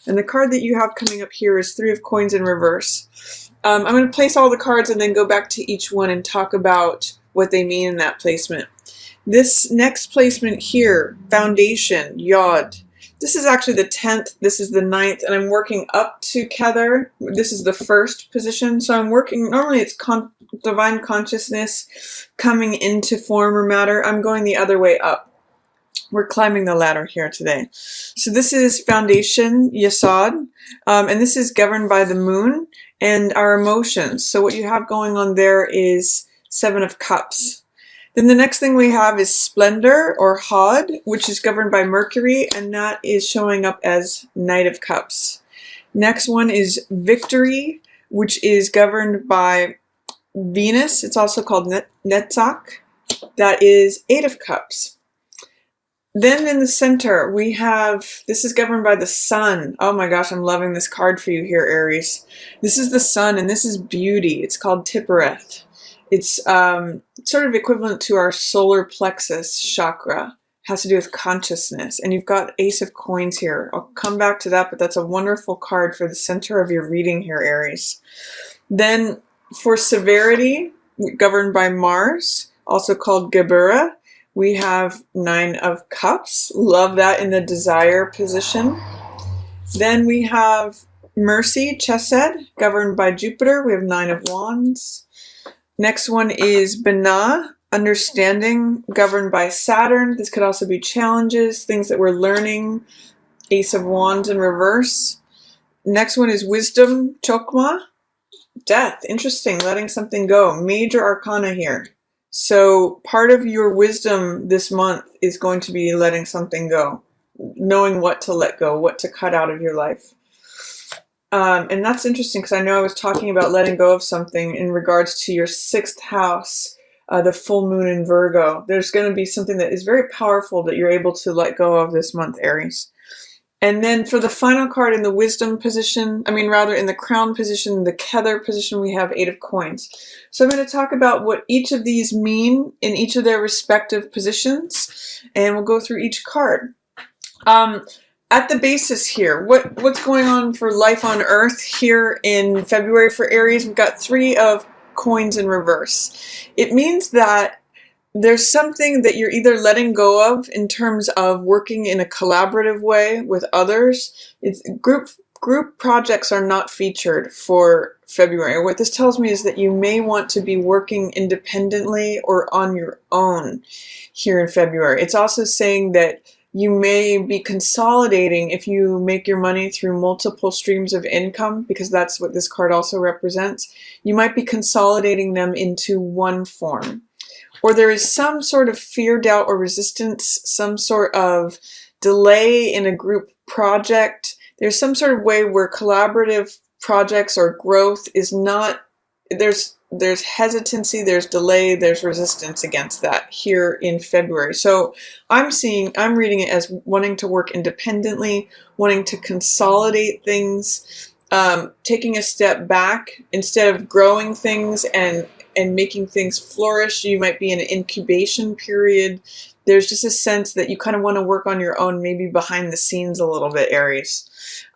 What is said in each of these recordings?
And the card that you have coming up here is 3 of Coins in reverse. I'm going to place all the cards and then go back to each one and talk about what they mean in that placement. This next placement here, Foundation, Yod. This is actually the 10th, this is the 9th, and I'm working up together. This is the first position, so I'm working, normally it's divine consciousness coming into form or matter. I'm going the other way up. We're climbing the ladder here today. So this is Foundation, Yesod, and this is governed by the moon and our emotions. So what you have going on there is 7 of Cups. Then the next thing we have is Splendor, or Hod, which is governed by Mercury, and that is showing up as Knight of Cups. Next one is Victory, which is governed by Venus. It's also called Netzach. That is 8 of Cups. Then in the center, we have, this is governed by the Sun. Oh my gosh, I'm loving this card for you here, Aries. This is the Sun, and this is beauty. It's called Tippereth. It's sort of equivalent to our solar plexus chakra. It has to do with consciousness. And you've got Ace of Coins here. I'll come back to that, but that's a wonderful card for the center of your reading here, Aries. Then for Severity, governed by Mars, also called Gebura, we have 9 of Cups. Love that in the desire position. Then we have Mercy, Chesed, governed by Jupiter. We have 9 of Wands. Next one is Binah, Understanding, governed by Saturn. This could also be challenges, things that we're learning. Ace of Wands in reverse. Next one is Wisdom, Chokmah, Death. Interesting, letting something go. Major arcana here. So part of your wisdom this month is going to be letting something go, knowing what to let go, what to cut out of your life. And that's interesting because I know I was talking about letting go of something in regards to your 6th house, the full moon in Virgo. There's going to be something that is very powerful that you're able to let go of this month, Aries. And then for the final card in the wisdom position, in the crown position, the Kether position, we have 8 of Coins. So I'm going to talk about what each of these mean in each of their respective positions, and we'll go through each card. At the basis here, what's going on for life on Earth here in February for Aries? We've got 3 of Coins in reverse. It means that there's something that you're either letting go of in terms of working in a collaborative way with others. It's group projects are not featured for February. What this tells me is that you may want to be working independently or on your own here in February. It's also saying that you may be consolidating if you make your money through multiple streams of income, because that's what this card also represents. You might be consolidating them into one form. Or there is some sort of fear, doubt, or resistance, some sort of delay in a group project. There's some sort of way where collaborative projects or growth is not, there's hesitancy, there's delay, there's resistance against that here in February. So I'm reading it as wanting to work independently, wanting to consolidate things, taking a step back instead of growing things and making things flourish. You might be in an incubation period. There's just a sense that you kind of want to work on your own, maybe behind the scenes a little bit, Aries.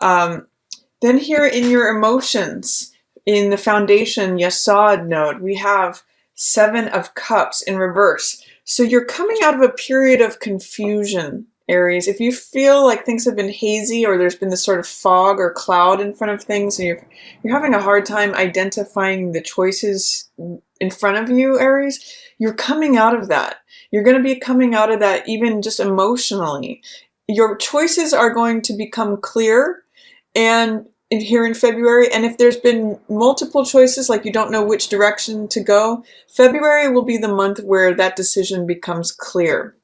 Then here in your emotions, in the Foundation Yesod node, we have 7 of Cups in reverse. So you're coming out of a period of confusion, Aries. If you feel like things have been hazy or there's been this sort of fog or cloud in front of things and you're having a hard time identifying the choices in front of you, Aries, you're coming out of that. You're going to be coming out of that even just emotionally. Your choices are going to become clear and here in February, and if there's been multiple choices, like you don't know which direction to go, February will be the month where that decision becomes clear.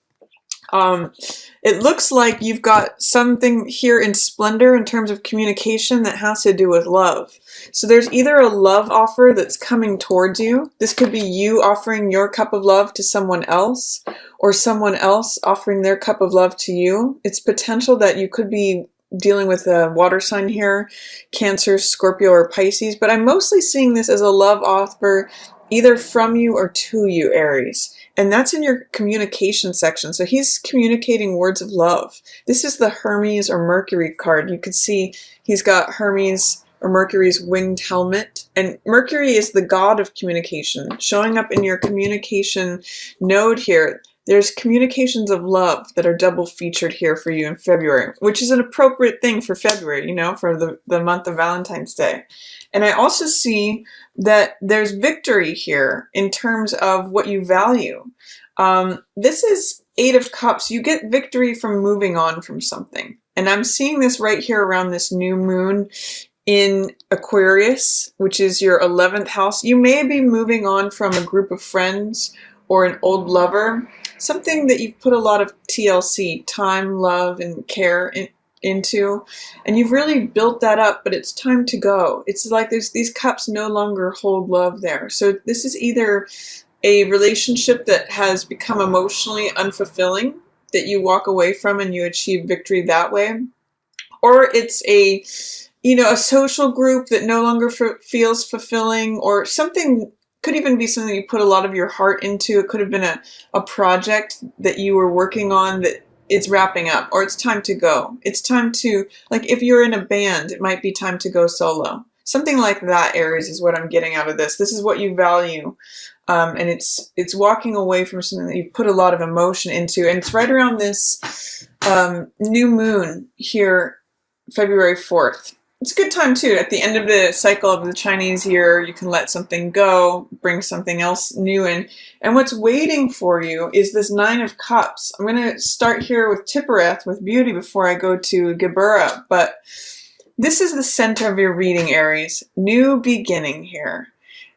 It looks like you've got something here in Splendor in terms of communication that has to do with love. So there's either a love offer that's coming towards you. This could be you offering your cup of love to someone else, or someone else offering their cup of love to you. It's potential that you could be dealing with a water sign here, Cancer, Scorpio, or Pisces, but I'm mostly seeing this as a love offer either from you or to you, Aries. And that's in your communication section. So he's communicating words of love. This is the Hermes or Mercury card. You could see he's got Hermes or Mercury's winged helmet. And Mercury is the god of communication. Showing up in your communication node here, there's communications of love that are double featured here for you in February, which is an appropriate thing for February, you know, for the month of Valentine's Day. And I also see that there's victory here in terms of what you value. This is Eight of Cups. You get victory from moving on from something. And I'm seeing this right here around this new moon in Aquarius, which is your 11th house. You may be moving on from a group of friends or an old lover, something that you've put a lot of TLC, time, love, and care into, and you've really built that up, but it's time to go. It's like these cups no longer hold love there. So this is either a relationship that has become emotionally unfulfilling that you walk away from and you achieve victory that way, or it's a, you know, a social group that no longer feels fulfilling, or something. Could even be something you put a lot of your heart into. It could have been a project that you were working on that it's wrapping up, or it's time to go. It's time to, like if you're in a band, it might be time to go solo. Something like that, Aries, is what I'm getting out of this. This is what you value. And it's walking away from something that you put a lot of emotion into. And it's right around this new moon here, February 4th. It's a good time too. At the end of the cycle of the Chinese year, you can let something go, bring something else new in. And what's waiting for you is this Nine of Cups. I'm going to start here with Tippereth, with beauty, before I go to Geburah. But this is the center of your reading, Aries. New beginning here.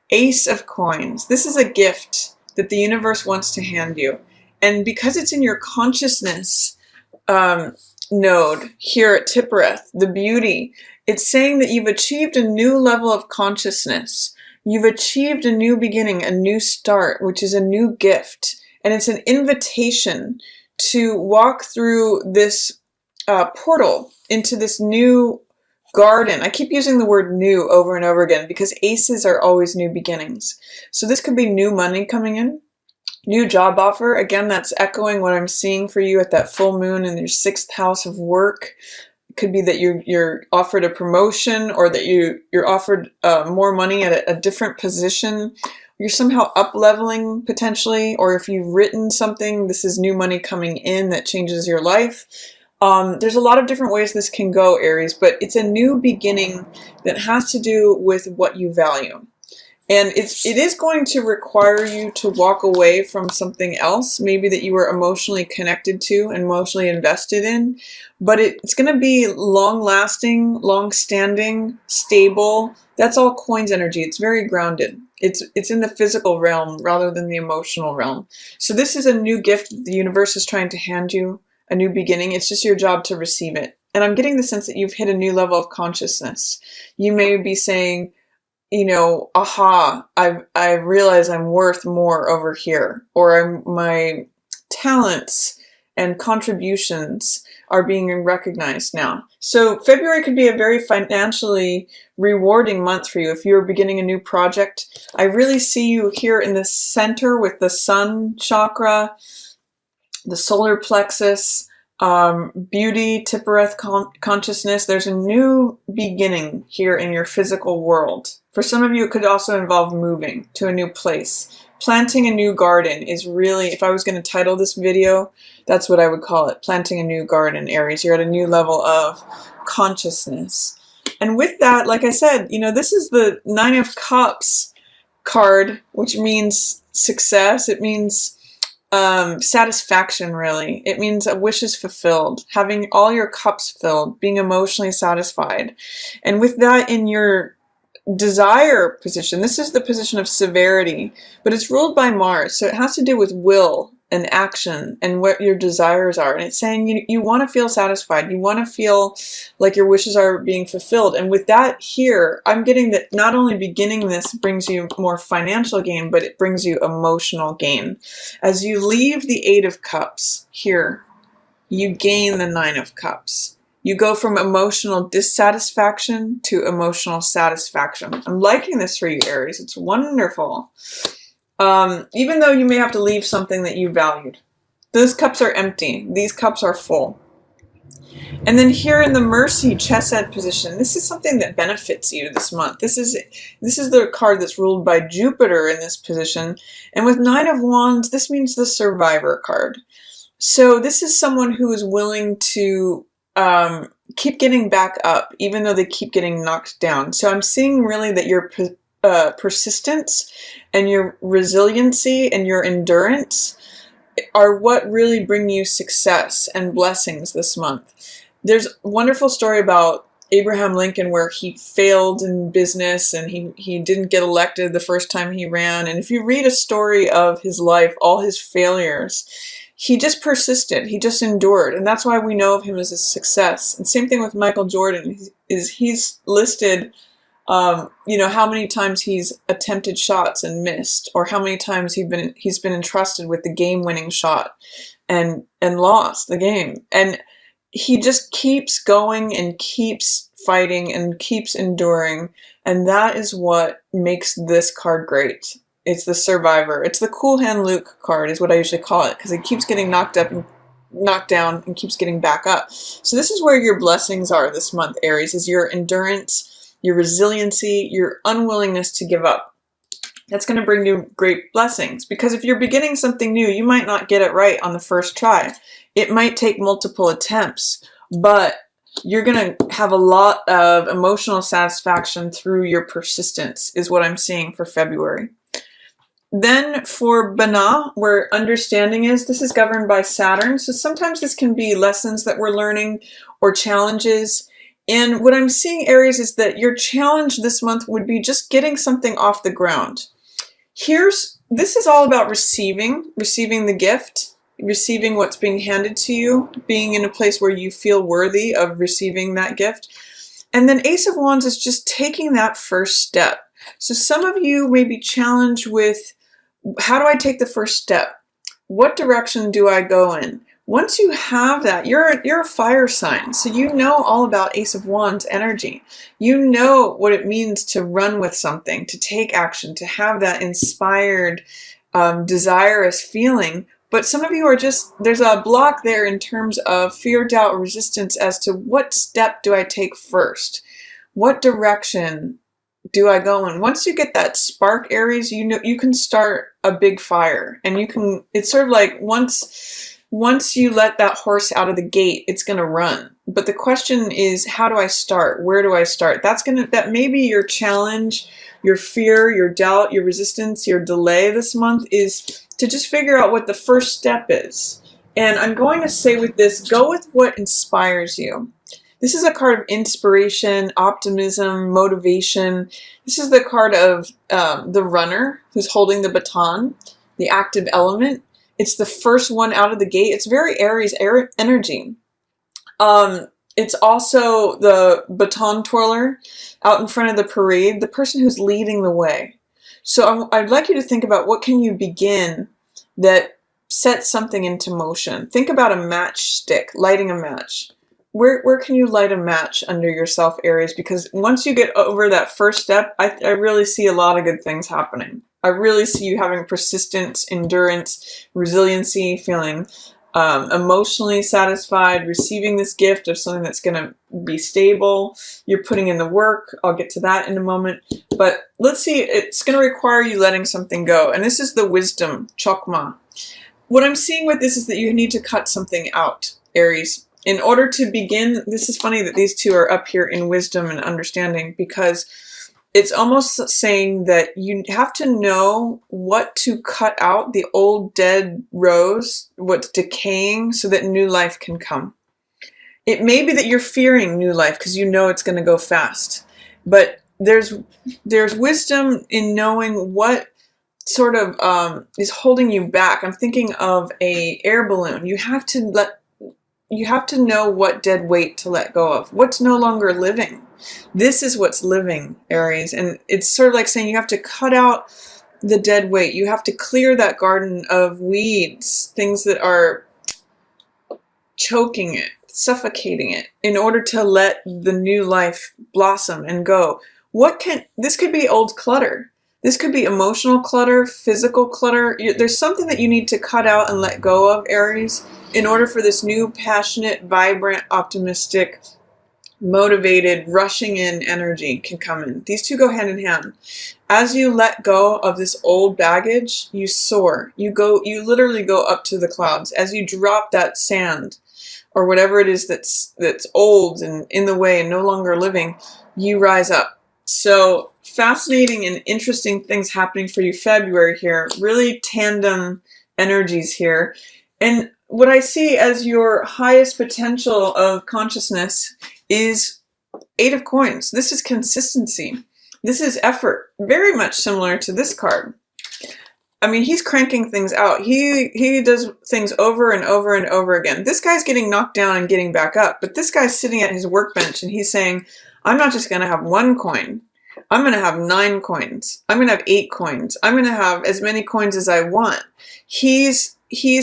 Ace of Coins. This is a gift that the universe wants to hand you. And because it's in your consciousness node here at Tippereth, the beauty, it's saying that you've achieved a new level of consciousness. You've achieved a new beginning, a new start, which is a new gift. And it's an invitation to walk through this portal into this new garden. I keep using the word new over and over again because aces are always new beginnings. So this could be new money coming in, new job offer. Again, that's echoing what I'm seeing for you at that full moon in your 6th house of work. Could be that you're offered a promotion, or that you're offered more money at a different position. You're somehow up leveling potentially, or if you've written something, this is new money coming in that changes your life. There's a lot of different ways this can go, Aries, but it's a new beginning that has to do with what you value. And it is going to require you to walk away from something else, maybe that you were emotionally connected to and emotionally invested in. But it's going to be long-lasting, long-standing, stable. That's all coins energy. It's very grounded. It's in the physical realm rather than the emotional realm. So this is a new gift that the universe is trying to hand you, a new beginning. It's just your job to receive it. And I'm getting the sense that you've hit a new level of consciousness. You may be saying, you know, aha, I realize I'm worth more over here, or my talents and contributions are being recognized now. So February could be a very financially rewarding month for you if you're beginning a new project. I really see you here in the center with the sun chakra, the solar plexus, beauty, Tippereth consciousness. There's a new beginning here in your physical world. For some of you, it could also involve moving to a new place. Planting a new garden is really, if I was going to title this video, that's what I would call it. Planting a new garden, Aries. You're at a new level of consciousness. And with that, like I said, you know, this is the Nine of Cups card, which means success. It means satisfaction, really. It means a wish is fulfilled, having all your cups filled, being emotionally satisfied. And with that in your desire position, this is the position of severity, but it's ruled by Mars, so it has to do with will and action and what your desires are. And it's saying you want to feel satisfied, you want to feel like your wishes are being fulfilled. And with that here, I'm getting that not only beginning this brings you more financial gain, but it brings you emotional gain. As you leave the Eight of Cups here, you gain the Nine of Cups. You go from emotional dissatisfaction to emotional satisfaction. I'm liking this for you, Aries. It's wonderful. Even though you may have to leave something that you valued. Those cups are empty. These cups are full. And then here in the Mercy chesed position, this is something that benefits you this month. This is the card that's ruled by Jupiter in this position. And with Nine of Wands, this means the Survivor card. So this is someone who is willing to keep getting back up, even though they keep getting knocked down. So I'm seeing really that your persistence and your resiliency and your endurance are what really bring you success and blessings this month. There's a wonderful story about Abraham Lincoln where he failed in business and he didn't get elected the first time he ran. And if you read a story of his life, all his failures, he just persisted. He just endured. And that's why we know of him as a success. And same thing with Michael Jordan. He's listed, how many times he's attempted shots and missed, or how many times he's been entrusted with the game-winning shot and lost the game. And he just keeps going and keeps fighting and keeps enduring. And that is what makes this card great. It's the Survivor. It's the Cool Hand Luke card is what I usually call it, because it keeps getting knocked up and knocked down and keeps getting back up. So this is where your blessings are this month, Aries, is your endurance, your resiliency, your unwillingness to give up. That's going to bring you great blessings, because if you're beginning something new, you might not get it right on the first try. It might take multiple attempts, but you're going to have a lot of emotional satisfaction through your persistence, is what I'm seeing for February. Then for Bana, where understanding is, this is governed by Saturn. So sometimes this can be lessons that we're learning or challenges. And what I'm seeing, Aries, is that your challenge this month would be just getting something off the ground. This is all about receiving the gift, receiving what's being handed to you, being in a place where you feel worthy of receiving that gift. And then Ace of Wands is just taking that first step. So some of you may be challenged with, how do I take the first step? What direction do I go in? Once you have that, you're a fire sign, so you know all about Ace of Wands energy. You know what it means to run with something, to take action, to have that inspired, desirous feeling. But some of you are there's a block there in terms of fear, doubt, or resistance as to what step do I take first? What direction do I go in? Once you get that spark, Aries, you can start a big fire, and it's sort of like once you let that horse out of the gate, it's going to run. But the question is, how do I start? Where do I start? That may be your challenge, your fear, your doubt, your resistance, your delay this month, is to just figure out what the first step is. And I'm going to say with this, go with what inspires you. This is a card of inspiration, optimism, motivation. This is the card of the runner who's holding the baton, the active element. It's the first one out of the gate. It's very Aries energy. It's also the baton twirler out in front of the parade, the person who's leading the way. So I'd like you to think about, what can you begin that sets something into motion? Think about a matchstick, lighting a match. Where can you light a match under yourself, Aries? Because once you get over that first step, I really see a lot of good things happening. I really see you having persistence, endurance, resiliency, feeling emotionally satisfied, receiving this gift of something that's going to be stable. You're putting in the work. I'll get to that in a moment. But let's see, it's going to require you letting something go. And this is the wisdom, chokma. What I'm seeing with this is that you need to cut something out, Aries. In order to begin, this is funny that these two are up here in wisdom and understanding, because it's almost saying that you have to know what to cut out, the old dead rose, what's decaying, so that new life can come. It may be that you're fearing new life because you know it's going to go fast, but there's wisdom in knowing what sort of is holding you back. I'm thinking of an air balloon. You have to know what dead weight to let go of, what's no longer living. This is what's living, Aries. And it's sort of like saying you have to cut out the dead weight. You have to clear that garden of weeds, things that are choking it, suffocating it in order to let the new life blossom and go. This could be old clutter. This could be emotional clutter, physical clutter. There's something that you need to cut out and let go of, Aries, in order for this new, passionate, vibrant, optimistic, motivated, rushing in energy can come in. These two go hand in hand. As you let go of this old baggage, you soar. You literally go up to the clouds. As you drop that sand or whatever it is that's old and in the way and no longer living, you rise up. So fascinating and interesting things happening for you February here. Really tandem energies here. And what I see as your highest potential of consciousness is 8 of Coins. This is consistency. This is effort. Very much similar to this card. I mean, he's cranking things out. He does things over and over and over again. This guy's getting knocked down and getting back up. But this guy's sitting at his workbench and he's saying, I'm not just going to have 1 coin. I'm going to have 9 coins. I'm going to have 8 coins. I'm going to have as many coins as I want. He's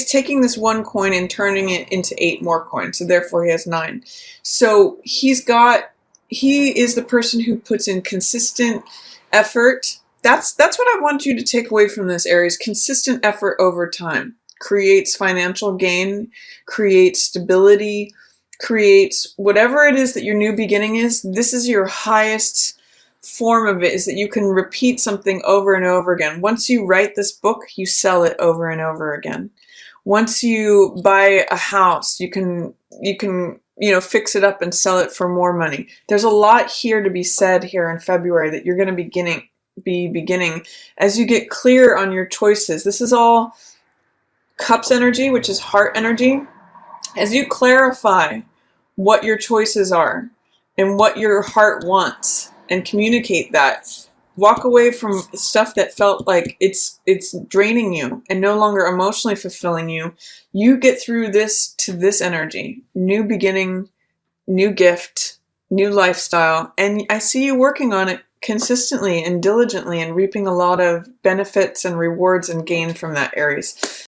taking this 1 coin and turning it into 8 more coins. So therefore he has 9. So he is the person who puts in consistent effort. That's what I want you to take away from this, Aries. Consistent effort over time creates financial gain, creates stability, creates whatever it is that your new beginning is. This is your highest form of it, is that you can repeat something over and over again. Once you write this book, you sell it over and over again. Once you buy a house, you can fix it up and sell it for more money. There's a lot here to be said here in February that you're going to be beginning as you get clear on your choices. This is all Cups energy, which is heart energy. As you clarify what your choices are and what your heart wants and communicate that, walk away from stuff that felt like it's draining you and no longer emotionally fulfilling you. You get through this to this energy. New beginning, new gift, new lifestyle. And I see you working on it consistently and diligently and reaping a lot of benefits and rewards and gain from that, Aries.